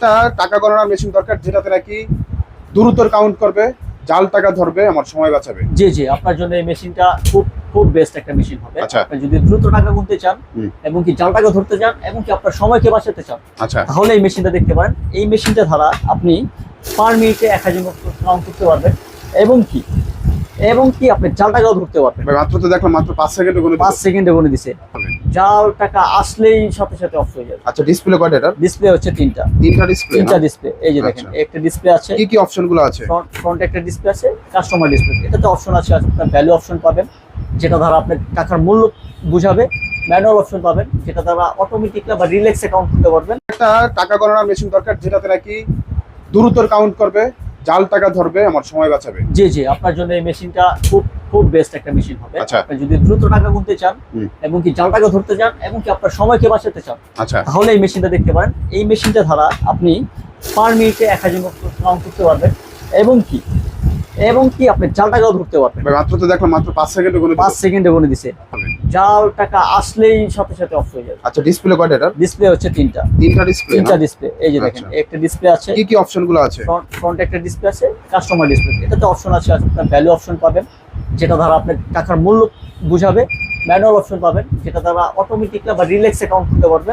একটা টাকা গণনার মেশিন দরকার, যেটাতে নাকি দ্রুত কাউন্ট করবে, জাল টাকা ধরবে, আমার সময় বাঁচাবে। জি জি, আপনার জন্য এই মেশিনটা খুব খুব বেস্ট একটা মেশিন হবে। আচ্ছা। আপনি যদি দ্রুত টাকা গুনতে চান এবং কি জাল টাকা ধরতে চান এবং কি আপনার সময়কে বাঁচাতে চান, আচ্ছা, তাহলে এই মেশিনটা দেখতে পারেন। এই মেশিনটা দ্বারা আপনি পার মিনিটে 1000 মতো কাউন্ট করতে পারবেন এবং কি আপনি জাল টাকাও ধরতে পারবেন। ভাই মাত্র তো দেখলাম, মাত্র 5 সেকেন্ডে গুনে 5 সেকেন্ডে গুনে দিছে। জাল টাকা আসলেই সাথে সাথে অফ হয়ে যাবে। আচ্ছা, ডিসপ্লে কয়টা এটা? ডিসপ্লে হচ্ছে তিনটা ডিসপ্লে। ডিসপ্লে। এই যে দেখেন, আচ্ছা। একটা ডিসপ্লে আছে। কি কি অপশনগুলো আছে? ফ্রন্ট একটা ডিসপ্লে আছে, কাস্টমার ডিসপ্লে। এটাতে অপশন আছে, আপনার ভ্যালু অপশন পাবেন, যেটা দ্বারা আপনার টাকার মূল্য বুঝাবে। ম্যানুয়াল অপশন পাবেন, যেটা দ্বারা অটোমেটিকলি বা রিল্যাক্স অ্যাকাউন্ট করতে পারবেন। একটা টাকা গণনার মেশিন দরকার, যেটাতে নাকি দ্রুত কাউন্ট করবে, জাল টাকা ধরবে, আমার সময় বাঁচাবে। জি জি, আপনার জন্য এই মেশিনটা খুব খুব বেস্ট একটা মেশিন হবে। আচ্ছা। আপনি যদি দ্রুত টাকা গুনতে চান এবং কি জাল টাকা ধরতে চান এবং কি আপনার সময়কে বাঁচাতে চান, আচ্ছা, তাহলে এই মেশিনটা দেখতে পারেন। এই মেশিনটা দ্বারা আপনি পার মিনিটে 1000 মতো কাউন্ট করতে পারবেন এবং কি আপনি জাল টাকাও ধরতে পারবেন। ভাই মাত্র তো দেখলাম, মাত্র 5 সেকেন্ডে গুনে 5 সেকেন্ডে গুনে দিছে। জাল টাকা আসলেই সাথে সাথে অফ হয়ে যাবে। আচ্ছা, ডিসপ্লে কয়টা এটা? ডিসপ্লে হচ্ছে তিনটা ডিসপ্লে। ডিসপ্লে। এই যে দেখেন, আচ্ছা। একটা ডিসপ্লে আছে। কি কি অপশনগুলো আছে? ফ্রন্ট একটা ডিসপ্লে আছে, কাস্টমার ডিসপ্লে। এটাতে অপশন আছে, আপনার ভ্যালু অপশন পাবেন, যেটা দ্বারা আপনার টাকার মূল্য বুঝাবে। ম্যানুয়াল অপশন পাবেন, যেটা দ্বারা অটোমেটিকলি বা রিল্যাক্স অ্যাকাউন্ট করতে পারবেন।